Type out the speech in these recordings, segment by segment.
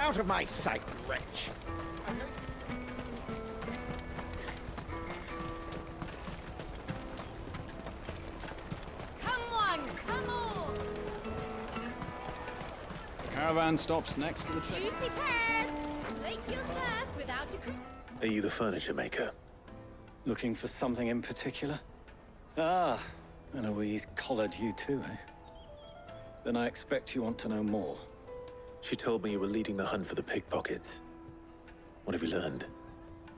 Out of my sight, wretch! Come on, come on! The caravan stops next to the train. Juicy pears! Slake your thirst without a Are you the furniture maker? Looking for something in particular? Ah, and Eloise collared you too, eh? Then I expect you want to know more. She told me you were leading the hunt for the pickpockets. What have you learned?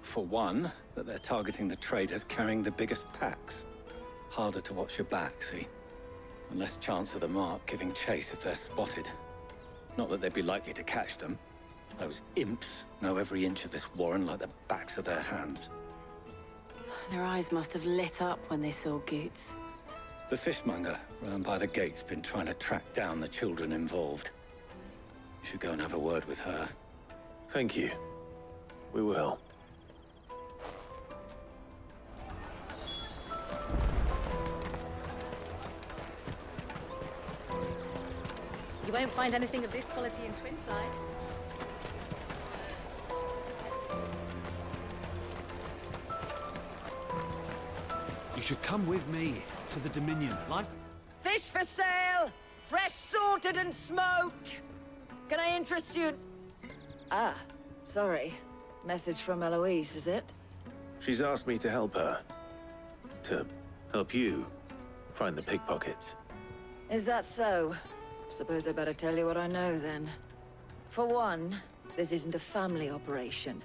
For one, that they're targeting the traders carrying the biggest packs. Harder to watch your back, see? And less chance of the mark giving chase if they're spotted. Not that they'd be likely to catch them. Those imps know every inch of this warren like the backs of their hands. Their eyes must have lit up when they saw Goots. The fishmonger round by the gate's been trying to track down the children involved. You should go and have a word with her. Thank you. We will. You won't find anything of this quality in Twinside. You should come with me to the Dominion. Fish for sale! Fresh sorted and smoked! Can I interest you? Ah, sorry. Message from Eloise, is it? She's asked me to help her. To help you find the pickpockets. Is that so? Suppose I better tell you what I know, then. For one, this isn't a family operation.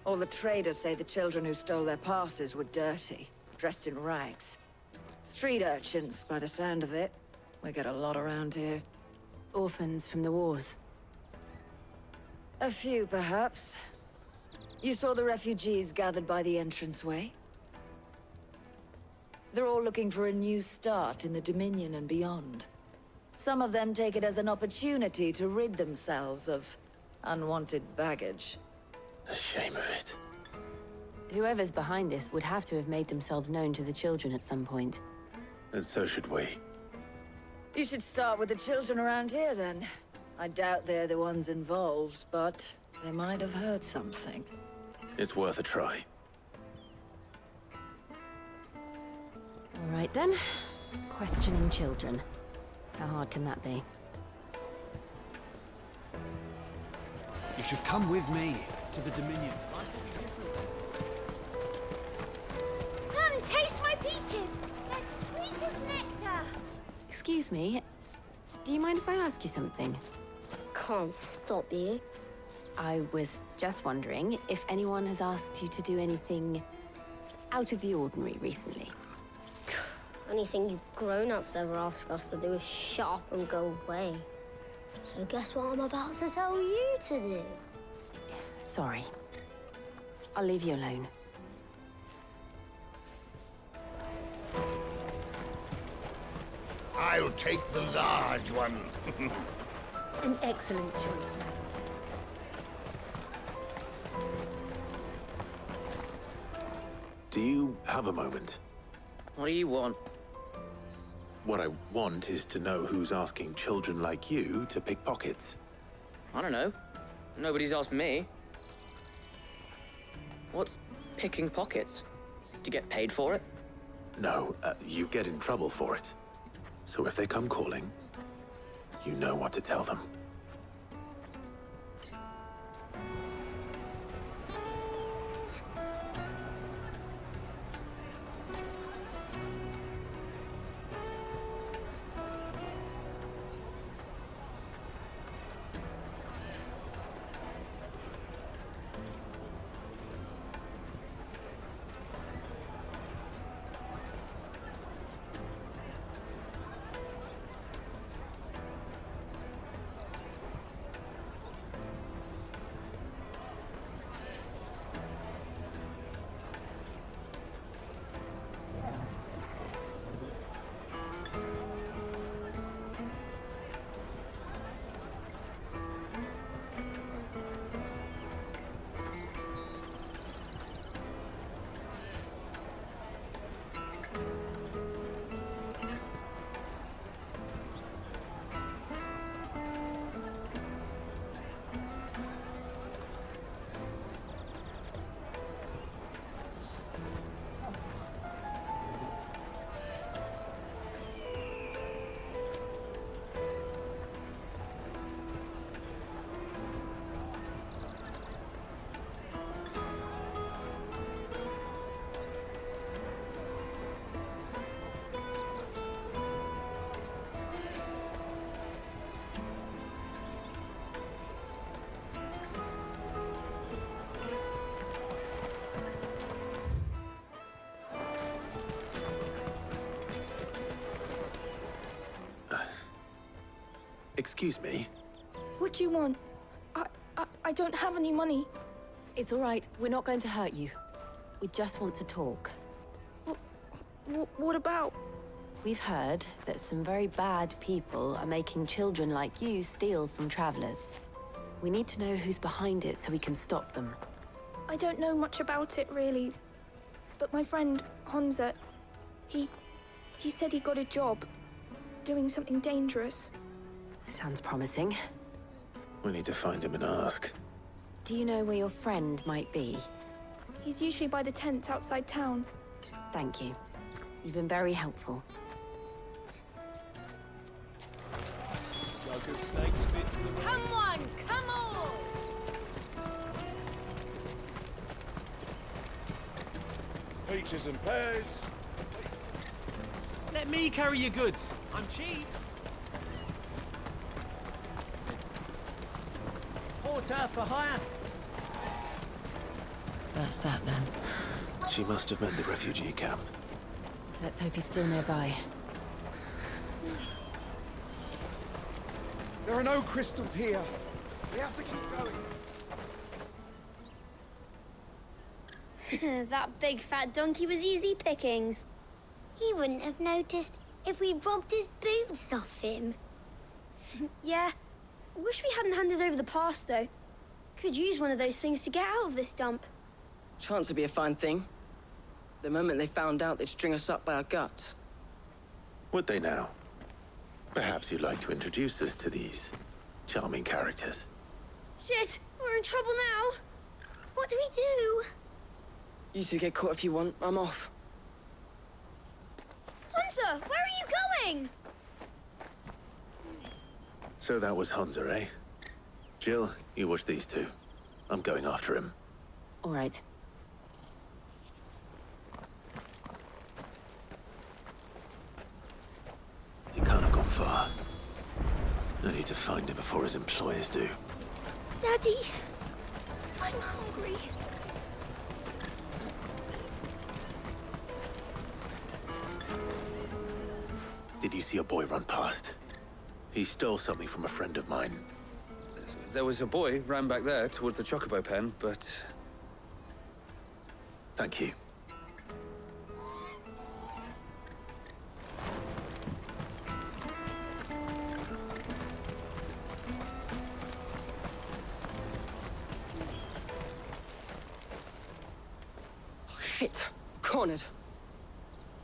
All the traders say the children who stole their passes were dirty, dressed in rags. Street urchins, by the sound of it. We get a lot around here. Orphans from the wars. A few, perhaps. You saw the refugees gathered by the entranceway? They're all looking for a new start in the Dominion and beyond. Some of them take it as an opportunity to rid themselves of unwanted baggage. The shame of it. Whoever's behind this would have to have made themselves known to the children at some point. And so should we. You should start with the children around here, then. I doubt they're the ones involved, but they might have heard something. It's worth a try. All right, then. Questioning children. How hard can that be? You should come with me to the Dominion. Come, taste my peaches! They're sweet as nectar! Excuse me, do you mind if I ask you something? Can't stop you. I was just wondering if anyone has asked you to do anything out of the ordinary recently. Anything you grown-ups ever ask us to do is shut up and go away. So guess what I'm about to tell you to do? Sorry. I'll leave you alone. I'll take the large one. An excellent choice. Do you have a moment? What do you want? What I want is to know who's asking children like you to pick pockets. I don't know. Nobody's asked me. What's picking pockets? Do you get paid for it? No, you get in trouble for it. So if they come calling, you know what to tell them. Excuse me? What do you want? I don't have any money. It's all right. We're not going to hurt you. We just want to talk. What about? We've heard that some very bad people are making children like you steal from travelers. We need to know who's behind it so we can stop them. I don't know much about it, really. But my friend, Honza, he said he got a job doing something dangerous. Sounds promising. We need to find him and ask. Do you know where your friend might be? He's usually by the tents outside town. Thank you. You've been very helpful. Jug of snakes fit for the... Come on, come on! Peaches and pears. Let me carry your goods. I'm cheap. Porter for hire. That's that then. She must have meant the refugee camp. Let's hope he's still nearby. There are no crystals here. We have to keep going. That big fat donkey was easy pickings. He wouldn't have noticed if we robbed his boots off him. Yeah. Wish we hadn't handed over the pass, though. Could use one of those things to get out of this dump. Chance would be a fine thing. The moment they found out, they'd string us up by our guts. Would they now? Perhaps you'd like to introduce us to these charming characters. Shit! We're in trouble now! What do we do? You two get caught if you want. I'm off. Hunter! Where are you going? So that was Hunter, eh? Jill, you watch these two. I'm going after him. All right. He can't have gone far. I need to find him before his employers do. Daddy! I'm hungry. Did you see a boy run past? He stole something from a friend of mine. There was a boy ran back there towards the Chocobo pen, but... Thank you. Oh, shit. Cornered.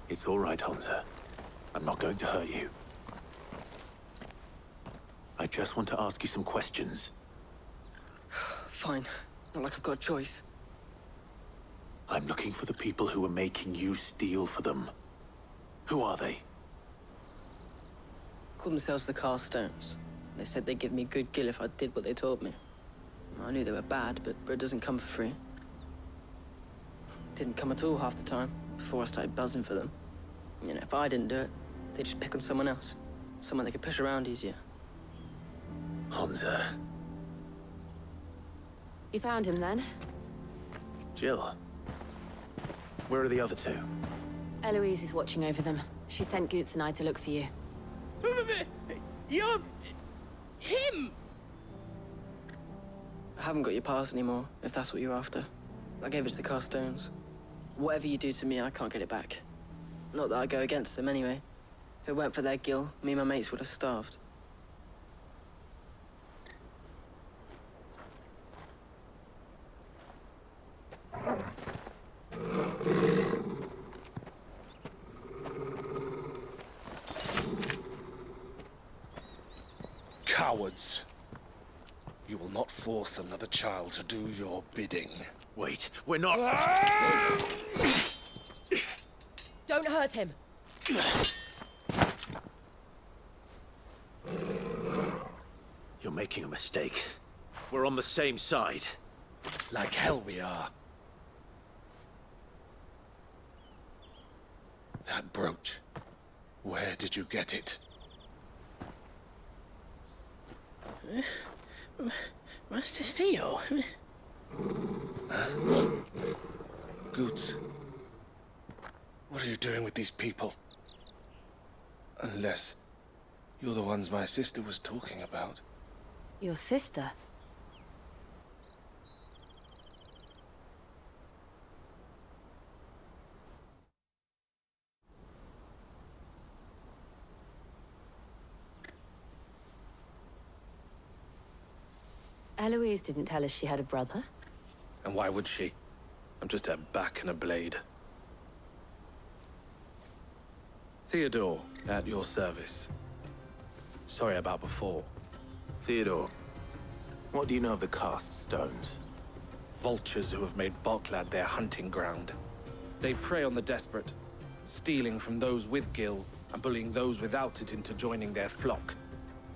It's all right, Hunter. I'm not going to hurt you. I just want to ask you some questions. Fine. Not like I've got a choice. I'm looking for the people who are making you steal for them. Who are they? Called themselves the Carstones. They said they'd give me good gill if I did what they told me. I knew they were bad, but bread doesn't come for free. Didn't come at all half the time, before I started buzzing for them. You know, if I didn't do it, they'd just pick on someone else. Someone they could push around easier. Hunter. You found him then? Jill. Where are the other two? Eloise is watching over them. She sent Goots and I to look for you. You're... him! I haven't got your pass anymore, if that's what you're after. I gave it to the Carstones. Whatever you do to me, I can't get it back. Not that I go against them anyway. If it weren't for their gill, me and my mates would have starved. Cowards. You will not force another child to do your bidding. Wait, we're not... Don't hurt him. You're making a mistake. We're on the same side. Like hell we are. That brooch. Where did you get it? Master Theo? Goots. What are you doing with these people? Unless You're the ones my sister was talking about. Your sister? Eloise didn't tell us she had a brother. And why would she? I'm just her back and a blade. Theodore, at your service. Sorry about before. Theodore, what do you know of the cast stones? Vultures who have made Boklad their hunting ground. They prey on the desperate, stealing from those with gil and bullying those without it into joining their flock.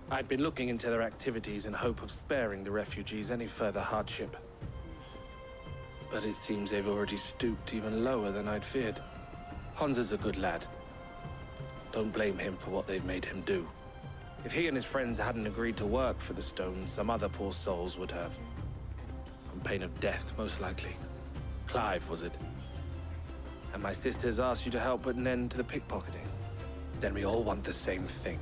I'd been looking into their activities in hope of sparing the refugees any further hardship. But it seems they've already stooped even lower than I'd feared. Hansa's a good lad. Don't blame him for what they've made him do. If he and his friends hadn't agreed to work for the stones, some other poor souls would have. On pain of death, most likely. Clive, was it? And my sisters asked you to help put an end to the pickpocketing. Then we all want the same thing.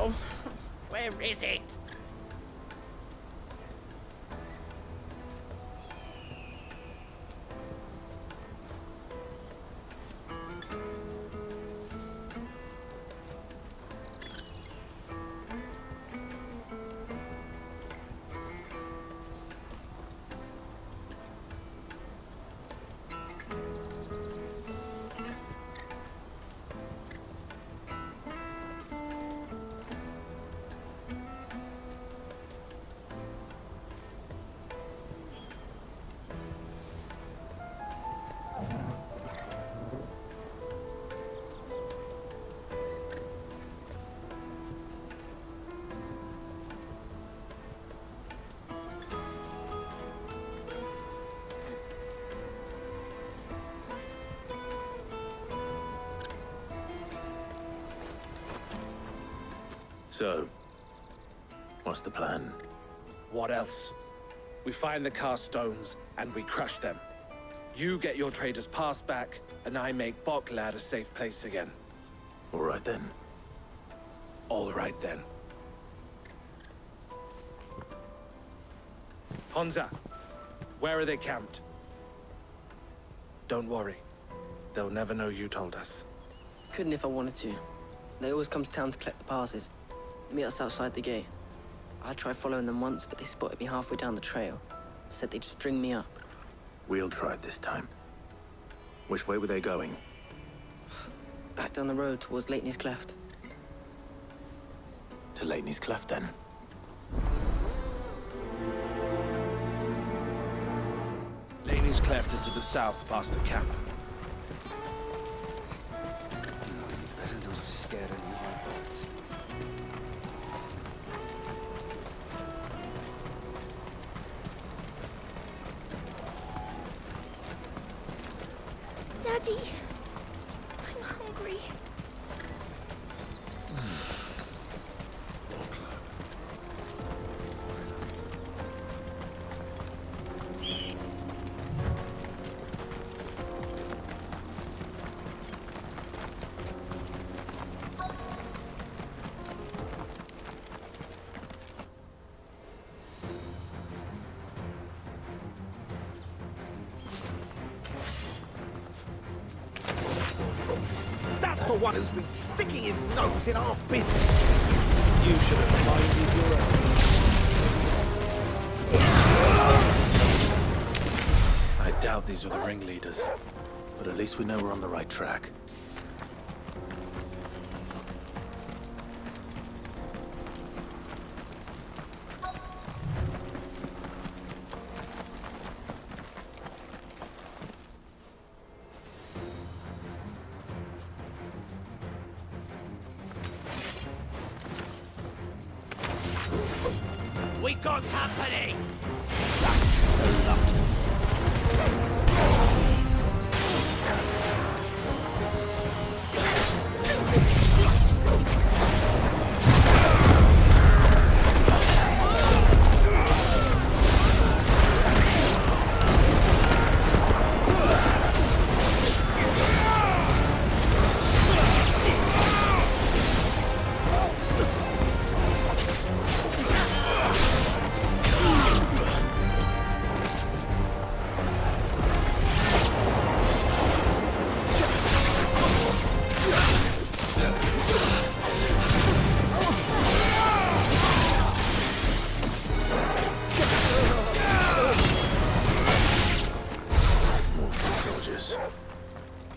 Oh, where is it? So, what's the plan? What else? We find the cast stones, and we crush them. You get your traders' pass back, and I make Boklad a safe place again. All right then. All right then. Hansa, where are they camped? Don't worry. They'll never know you told us. Couldn't if I wanted to. They always come to town to collect the passes. Meet us outside the gate. I tried following them once, but they spotted me halfway down the trail. Said they'd string me up. We'll try it this time. Which way were they going? Back down the road towards Leighton's Cleft. To Leighton's Cleft, then. Leighton's Cleft is to the south, past the camp. Better not have scared any of my birds. Daddy, I'm hungry. That's the one who's been sticking his nose in our business. You should have minded your own. I doubt these were the ringleaders. But at least we know we're on the right track. We got company! That's a lot.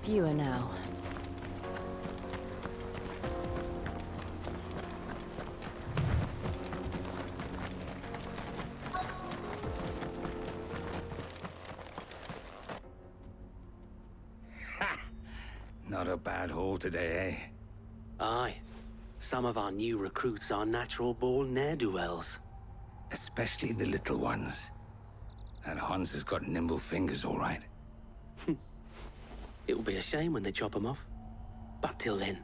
Fewer now. Not a bad haul today, eh? Aye. Some of our new recruits are natural-born ne'er-do-wells. Especially the little ones. That Hans has got nimble fingers, all right. It will be a shame when they chop them off. But till then,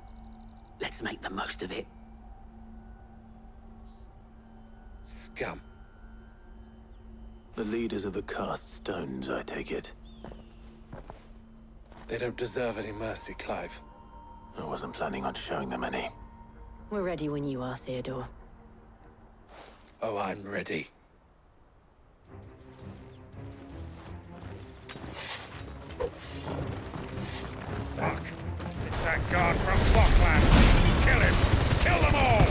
let's make the most of it. Scum. The leaders of the cast stones, I take it. They don't deserve any mercy, Clive. I wasn't planning on showing them any. We're ready when you are, Theodore. Oh, I'm ready. Fuck! It's that guard from Spockland! Kill him! Kill them all!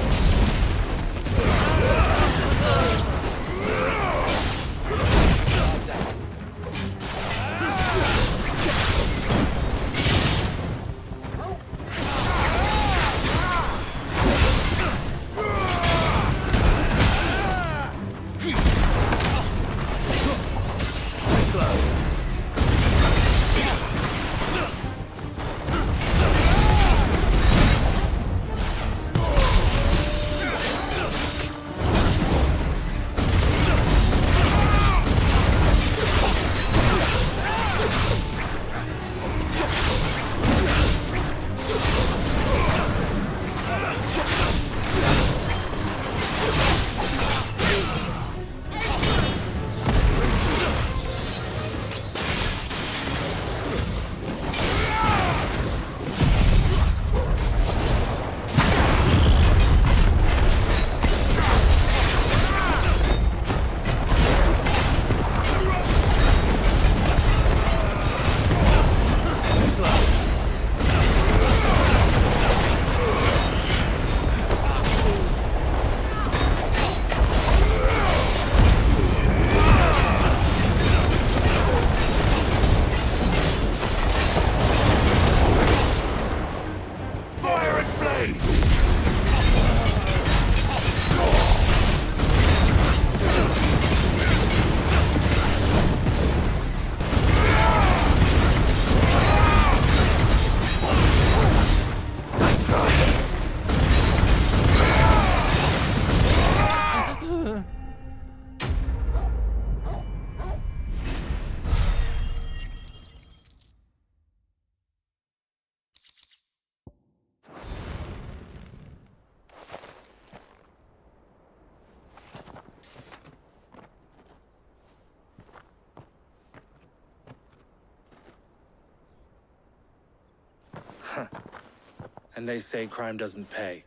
And they say crime doesn't pay.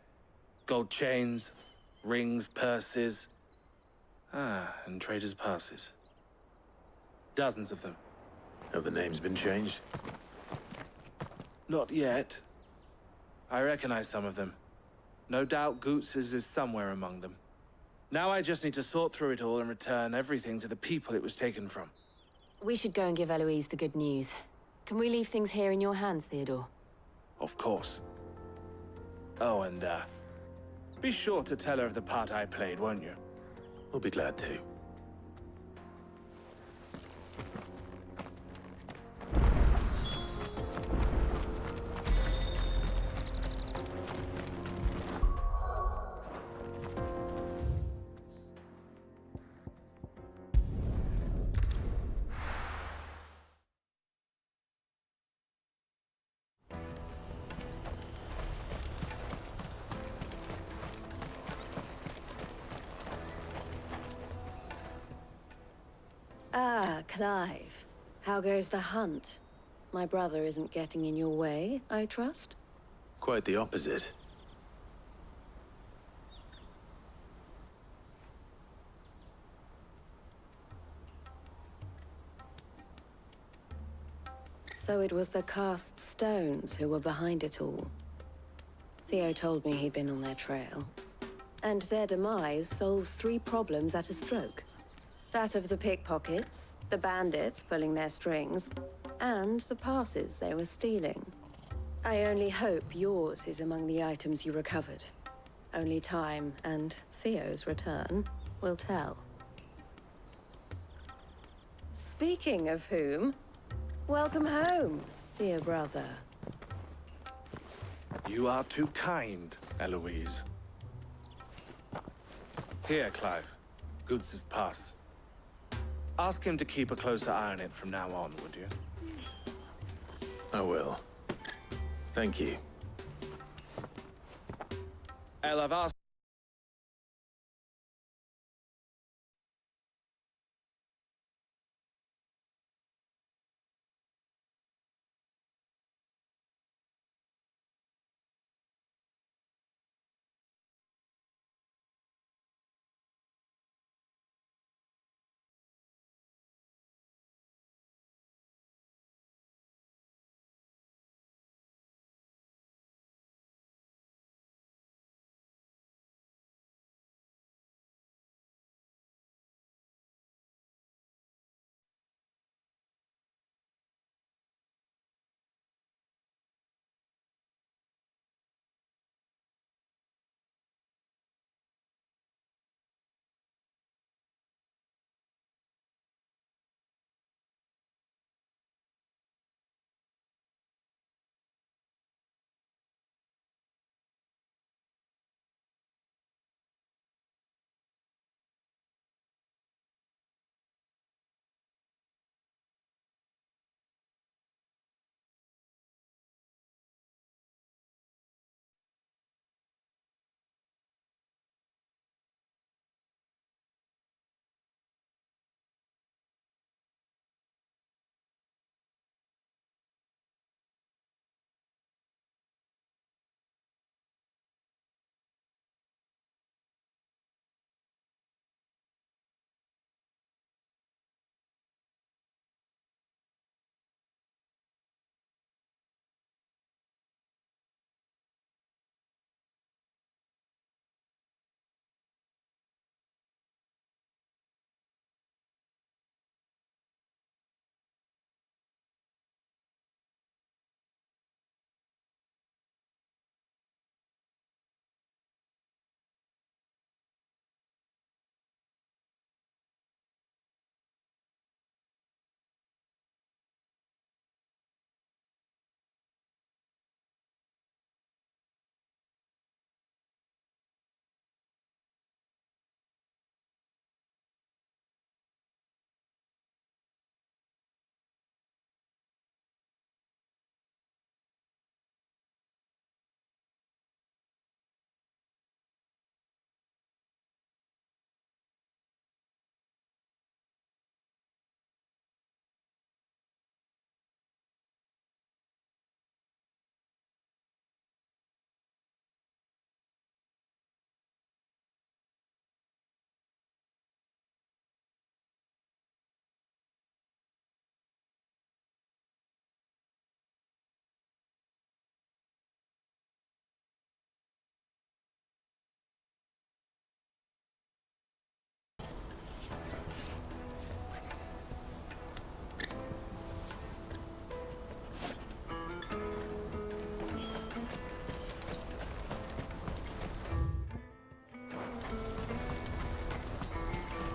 Gold chains, rings, purses. And traders' passes. Dozens of them. Have the names been changed? Not yet. I recognize some of them. No doubt Goots's is somewhere among them. Now I just need to sort through it all and return everything to the people it was taken from. We should go and give Eloise the good news. Can we leave things here in your hands, Theodore? Of course. Oh, and, be sure to tell her of the part I played, won't you? We'll be glad to. Clive, how goes the hunt? My brother isn't getting in your way, I trust? Quite the opposite. So it was the cast stones who were behind it all. Theo told me he'd been on their trail. And their demise solves 3 problems at a stroke. That of the pickpockets, the bandits pulling their strings, And the passes they were stealing. I only hope yours is among the items you recovered. Only time and Theo's return will tell. Speaking of whom, welcome home, dear brother. You are too kind, Eloise. Here, Clive. Goods' pass. Ask him to keep a closer eye on it from now on, would you? I will. Thank you. El, I've asked...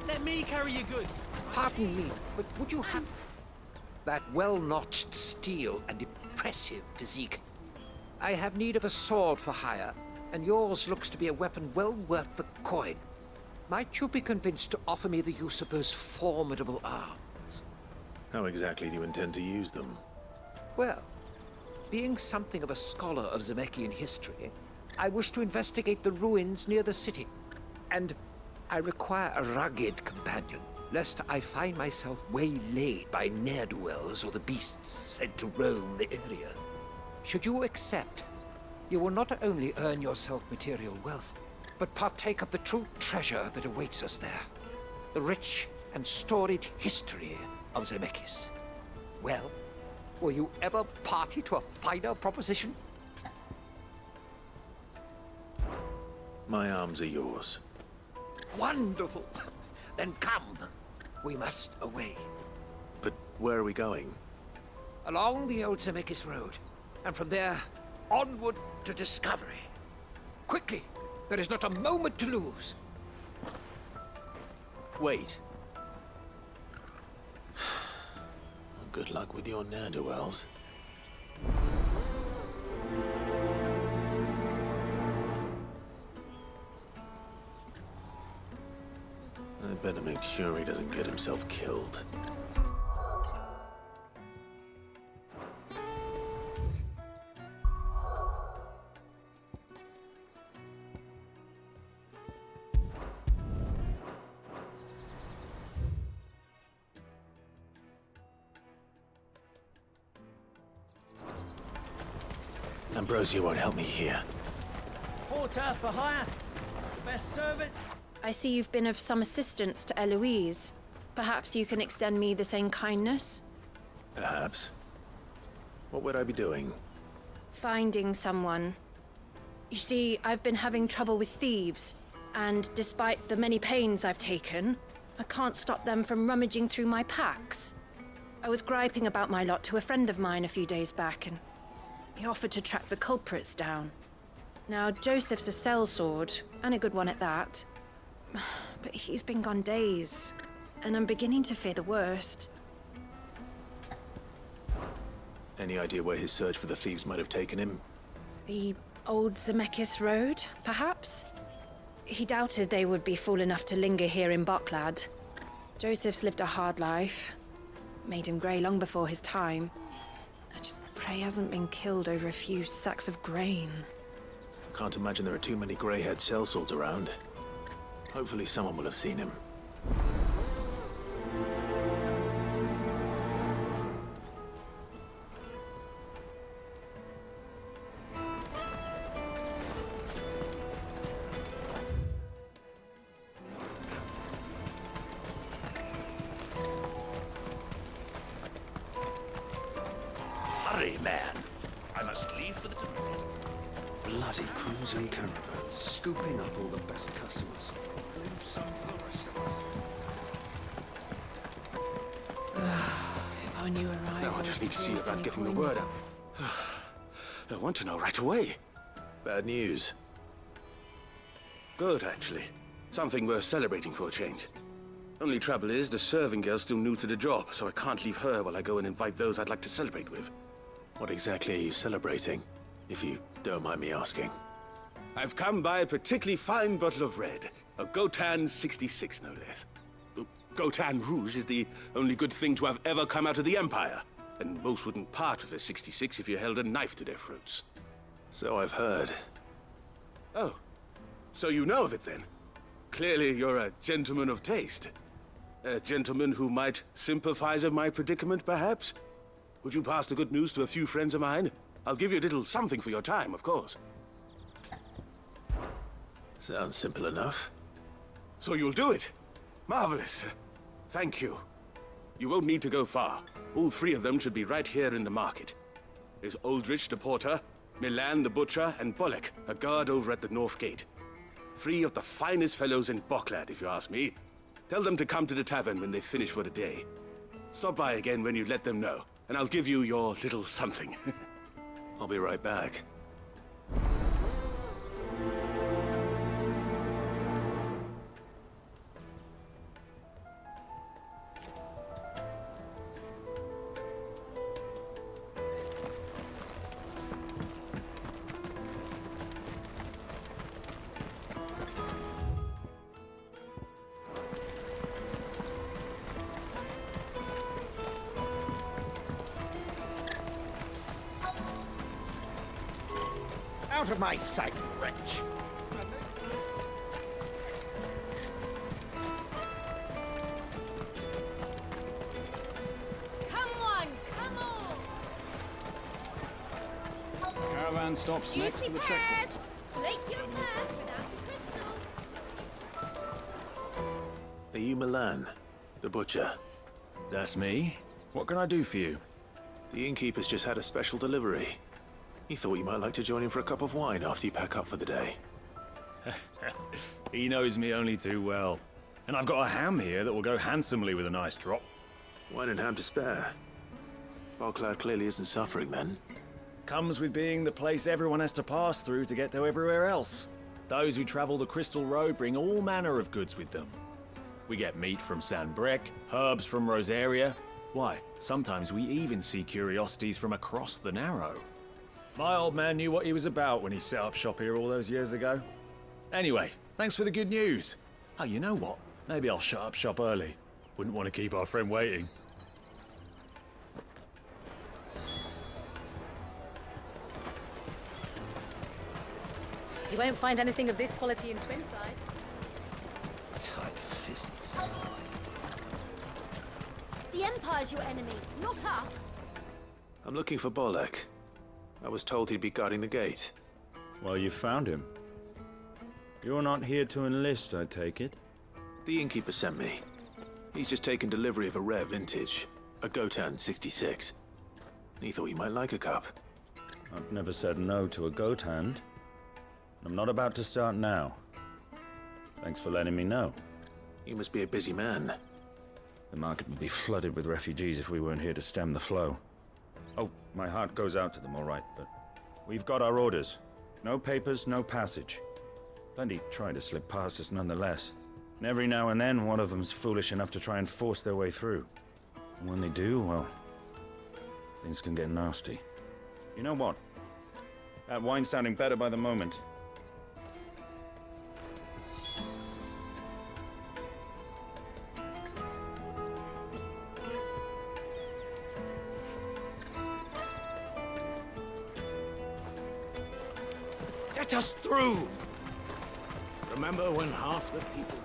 Let me carry your goods. Pardon me, but would you have that well-notched steel and impressive physique? I have need of a sword for hire, and yours looks to be a weapon well worth the coin. Might you be convinced to offer me the use of those formidable arms? How exactly do you intend to use them? Well, being something of a scholar of Zemeckis history, I wish to investigate the ruins near the city. And I require a rugged companion, lest I find myself waylaid by ne'er-do-wells or the beasts said to roam the area. Should you accept, you will not only earn yourself material wealth, but partake of the true treasure that awaits us there. The rich and storied history of Zemeckis. Well, were you ever party to a finer proposition? My arms are yours. Wonderful! Then come. We must away. But where are we going? along the old Zemeckis Road, and from there, onward to discovery. Quickly! There is not a moment to lose. Wait. Good luck with your ne'er-do-wells. I better make sure he doesn't get himself killed. Ambrosia won't help me here. Porter for hire. Best servant. I see you've been of some assistance to Eloise. Perhaps you can extend me the same kindness? Perhaps. What would I be doing? Finding someone. You see, I've been having trouble with thieves, and despite the many pains I've taken, I can't stop them from rummaging through my packs. I was griping about my lot to a friend of mine a few days back, and he offered to track the culprits down. Now, Joseph's a sellsword, and a good one at that. But he's been gone days, and I'm beginning to fear the worst. Any idea where his search for the thieves might have taken him? The old Zemeckis Road, perhaps? He doubted they would be fool enough to linger here in Boklad. Joseph's lived a hard life. Made him grey long before his time. I just pray he hasn't been killed over a few sacks of grain. I can't imagine there are too many grey-haired sellswords around. Hopefully someone will have seen him. Hurry, man. I must leave for the tomorrow. Bloody cruising caravan, scooping up all the best customers. Leave some for the rest of us. If I knew arrival. No, I just need to see about getting the word out. I want to know right away. Bad news. Good, actually. Something worth celebrating for a change. Only trouble is, the serving girl's still new to the job, so I can't leave her while I go and invite those I'd like to celebrate with. What exactly are you celebrating, if you don't mind me asking? I've come by a particularly fine bottle of red. A Gotan 66, no less. Gotan Rouge is the only good thing to have ever come out of the Empire. And most wouldn't part with a 66 if you held a knife to their throats. So I've heard. Oh, so you know of it then? Clearly you're a gentleman of taste. A gentleman who might sympathize with my predicament, perhaps? Would you pass the good news to a few friends of mine? I'll give you a little something for your time, of course. Sounds simple enough. So you'll do it? Marvelous. Thank you. You won't need to go far. All three of them should be right here in the market. There's Aldrich the porter, Milan the butcher, and Bolek, a guard over at the north gate. Three of the finest fellows in Boklad, if you ask me. Tell them to come to the tavern when they finish for the day. Stop by again when you let them know, and I'll give you your little something. I'll be right back. Out of my sight, wretch! Come on, come on! Caravan stops next to the checkpoint. Slake your thirst without a crystal. Are you Milan, the butcher? That's me. What can I do for you? The innkeeper's just had a special delivery. He thought you might like to join him for a cup of wine after you pack up for the day. He knows me only too well. And I've got a ham here that will go handsomely with a nice drop. Wine and ham to spare. Bocklad clearly isn't suffering then. Comes with being the place everyone has to pass through to get to everywhere else. Those who travel the Crystal Road bring all manner of goods with them. We get meat from Sanbrec, herbs from Rosaria. Why, sometimes we even see curiosities from across the Narrow. My old man knew what he was about when he set up shop here all those years ago. Anyway, thanks for the good news. Oh, you know what? Maybe I'll shut up shop early. Wouldn't want to keep our friend waiting. You won't find anything of this quality in Twinside. Tight-fisted side. The Empire's your enemy, not us. I'm looking for Bolek. I was told he'd be guarding the gate. Well, you found him. You're not here to enlist, I take it? The innkeeper sent me. He's just taken delivery of a rare vintage, a Gotan 66. He thought you might like a cup. I've never said no to a goat hand. I'm not about to start now. Thanks for letting me know. You must be a busy man. The market would be flooded with refugees if we weren't here to stem the flow. Oh, my heart goes out to them, all right, but we've got our orders. No papers, no passage. Plenty try to slip past us nonetheless. And every now and then, one of them's foolish enough to try and force their way through. And when they do, well, things can get nasty. You know what? That wine's sounding better by the moment. Let us through! Remember when half the people...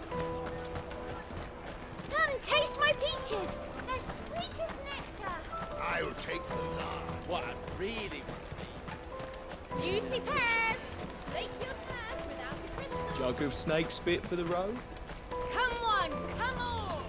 Come and taste my peaches. They're sweet as nectar. I'll take them now. What really... Juicy pears. Slake your thirst without a crystal. Jug of snake spit for the road? Come on, come on.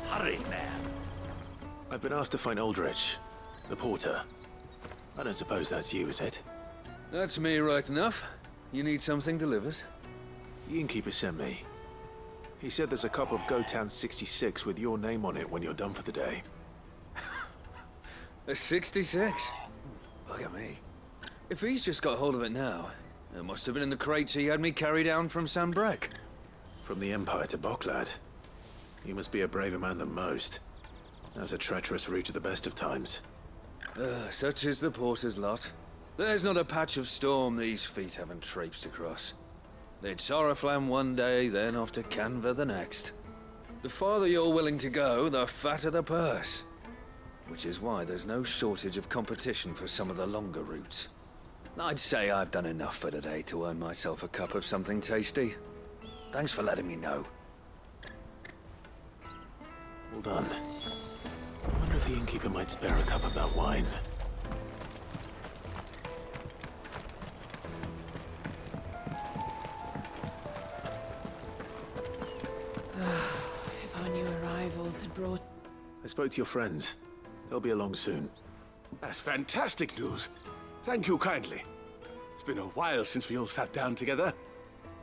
Hurry, man. I've been asked to find Aldrich, the porter. I don't suppose that's you, is it? That's me right enough. You need something delivered? The innkeeper sent me. He said there's a cup of Gotan 66 with your name on it when you're done for the day. A 66? Bugger me. If he's just got hold of it now, it must have been in the crates he had me carry down from Sanbrec. From the Empire to Bocklad. You must be a braver man than most. That's a treacherous route at the best of times. Such is the porter's lot. There's not a patch of storm these feet haven't traipsed across. It's Oriflamme one day, then off to Canva the next. The farther you're willing to go, the fatter the purse. Which is why there's no shortage of competition for some of the longer routes. I'd say I've done enough for today to earn myself a cup of something tasty. Thanks for letting me know. Well done. I wonder if the innkeeper might spare a cup of that wine. If our new arrivals had brought... I spoke to your friends. They'll be along soon. That's fantastic news. Thank you kindly. It's been a while since we all sat down together.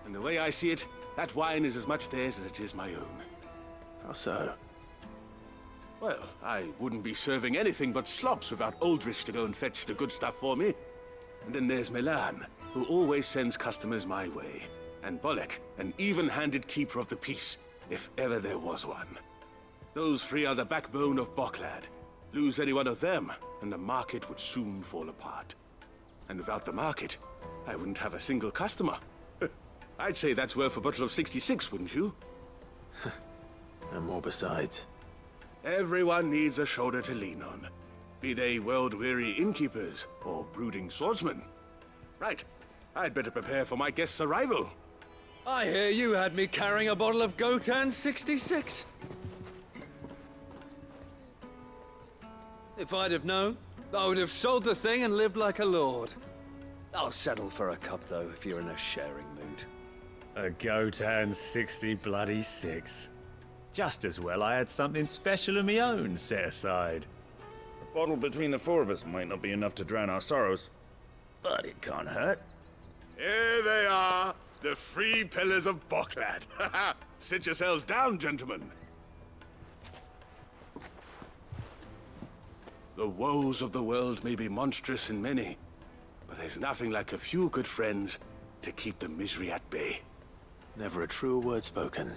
And the way I see it, that wine is as much theirs as it is my own. How so? Well, I wouldn't be serving anything but slops without Aldrich to go and fetch the good stuff for me. And then there's Milan, who always sends customers my way. And Bolek, an even-handed keeper of the peace, if ever there was one. Those three are the backbone of Bocklad. Lose any one of them, and the market would soon fall apart. And without the market, I wouldn't have a single customer. I'd say that's worth a bottle of 66, wouldn't you? And more besides. Everyone needs a shoulder to lean on. Be they world-weary innkeepers or brooding swordsmen. Right, I'd better prepare for my guest's arrival. I hear you had me carrying a bottle of Gotan 66. If I'd have known, I would have sold the thing and lived like a lord. I'll settle for a cup, though, if you're in a sharing mood. A Gotan 60 bloody 6. Just as well I had something special of my own set aside. A bottle between the four of us might not be enough to drown our sorrows, but it can't hurt. Here they are, the free pillars of Boklad. Sit yourselves down, gentlemen. The woes of the world may be monstrous and many, but there's nothing like a few good friends to keep the misery at bay. Never a truer word spoken.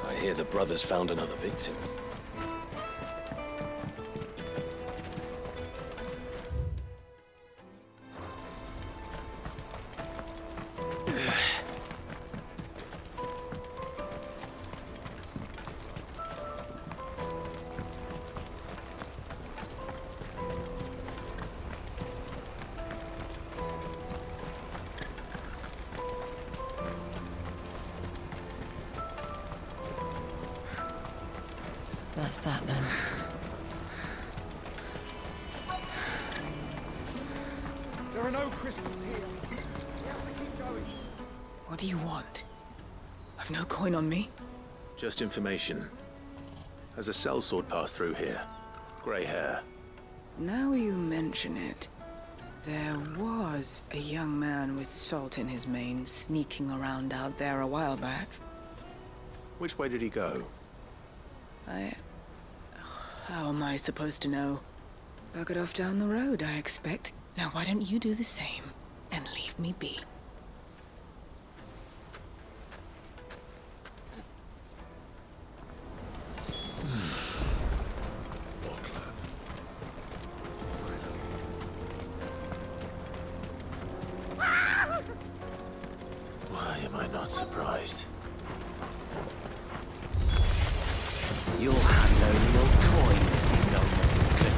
I hear the brothers found another victim. That's that then. There are no crystals here. We have to keep going. What do you want? I've no coin on me. Just information. Has a sellsword passed through here? Grey hair. Now you mention it, there was a young man with salt in his mane sneaking around out there a while back. Which way did he go? How am I supposed to know? Buggered off down the road, I expect. Now why don't you do the same and leave me be? Why am I not surprised? You'll handle your coin if you know what's good.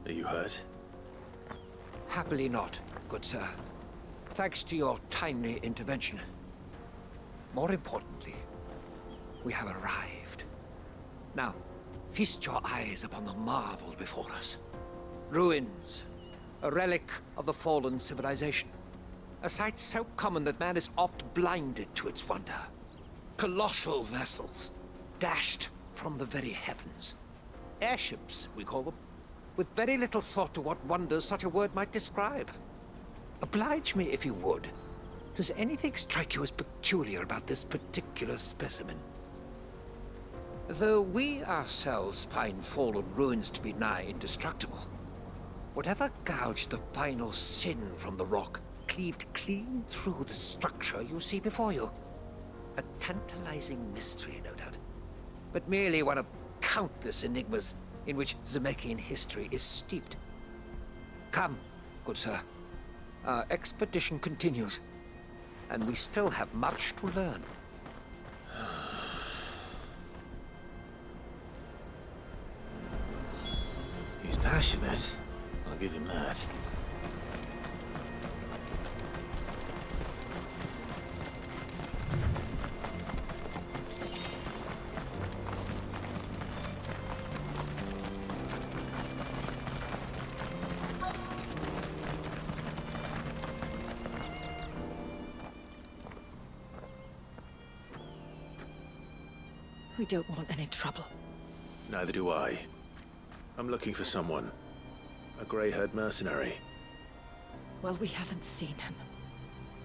Are you hurt? Happily not, good sir. Thanks to your timely intervention. More importantly, we have arrived. Now, feast your eyes upon the marvel before us. Ruins, a relic of the fallen civilization. A sight so common that man is oft blinded to its wonder. Colossal vessels, dashed from the very heavens. Airships, we call them, with very little thought to what wonders such a word might describe. Oblige me, if you would. Does anything strike you as peculiar about this particular specimen? Though we ourselves find fallen ruins to be nigh indestructible, whatever gouged the final sin from the rock cleaved clean through the structure you see before you. A tantalizing mystery, no doubt, but merely one of countless enigmas in which Zemeckis history is steeped. Come, good sir. Our expedition continues, and we still have much to learn. passionate. I'll give him that. We don't want any trouble. Neither do I. I'm looking for someone. A grey-haired mercenary. Well, we haven't seen him.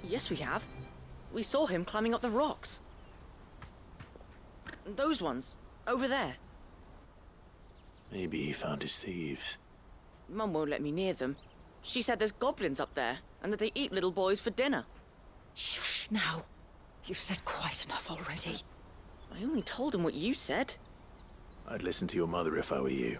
Yes, we have. We saw him climbing up the rocks. Those ones, over there. Maybe he found his thieves. Mum won't let me near them. She said there's goblins up there, and that they eat little boys for dinner. Shush, now. You've said quite enough already. I only told him what you said. I'd listen to your mother if I were you.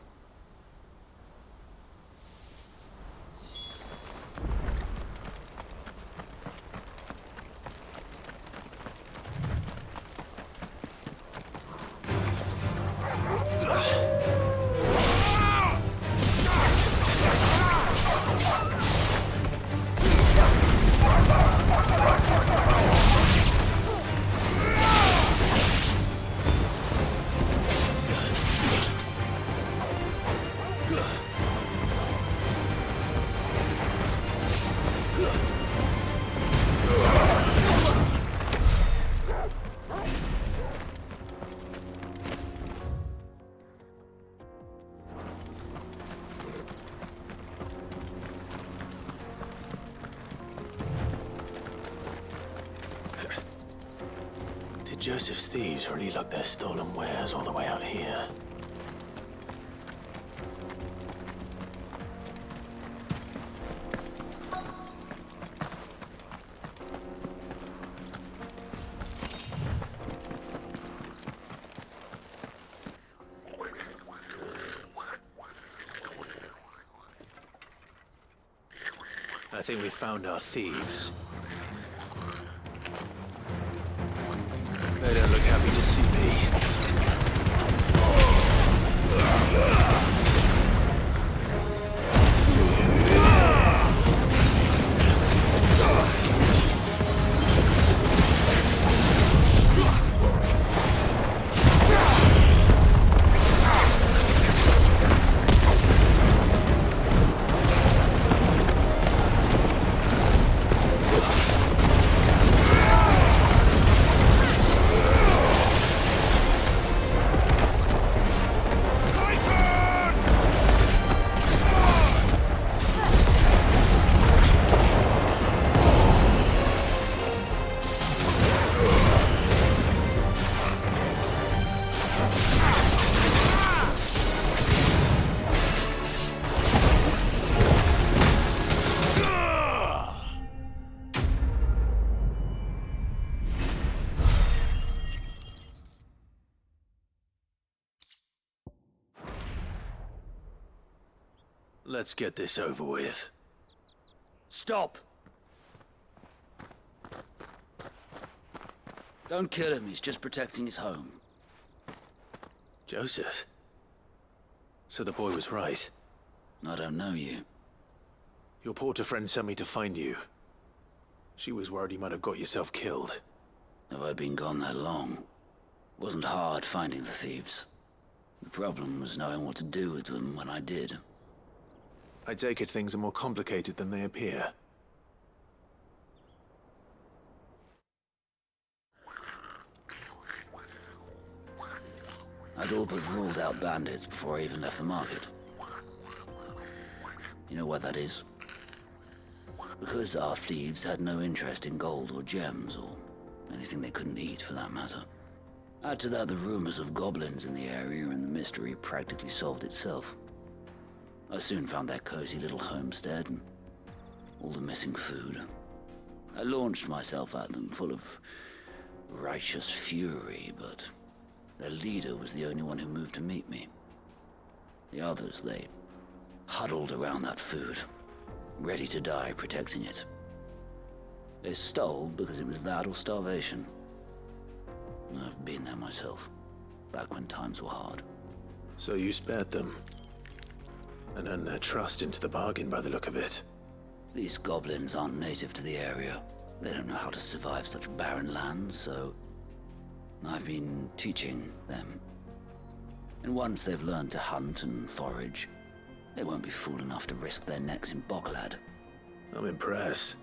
Joseph's thieves really lug their stolen wares all the way out here. I think we found our thieves. They don't look happy to see me. Let's get this over with. Stop! Don't kill him, he's just protecting his home. Joseph? So the boy was right. I don't know you. Your porter friend sent me to find you. She was worried you might have got yourself killed. Have I been gone that long? Wasn't hard finding the thieves. The problem was knowing what to do with them when I did. I take it things are more complicated than they appear. I'd all but ruled out bandits before I even left the market. You know why that is? Because our thieves had no interest in gold or gems, or anything they couldn't eat for that matter. Add to that the rumors of goblins in the area, and the mystery practically solved itself. I soon found their cozy little homestead and all the missing food. I launched myself at them, full of righteous fury, but their leader was the only one who moved to meet me. The others, they huddled around that food, ready to die protecting it. They stole because it was that or starvation. I've been there myself, back when times were hard. So you spared them? And earn their trust into the bargain by the look of it. These goblins aren't native to the area. They don't know how to survive such barren lands, so I've been teaching them. And once they've learned to hunt and forage, they won't be fool enough to risk their necks in Boglad. I'm impressed.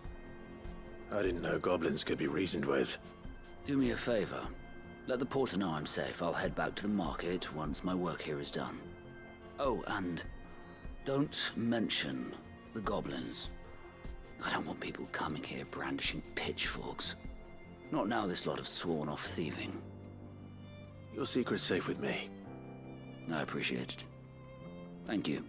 I didn't know goblins could be reasoned with. Do me a favor. Let the porter know I'm safe. I'll head back to the market once my work here is done. Oh, and don't mention the goblins. I don't want people coming here brandishing pitchforks. Not now this lot have sworn off thieving. Your secret's safe with me. I appreciate it. Thank you.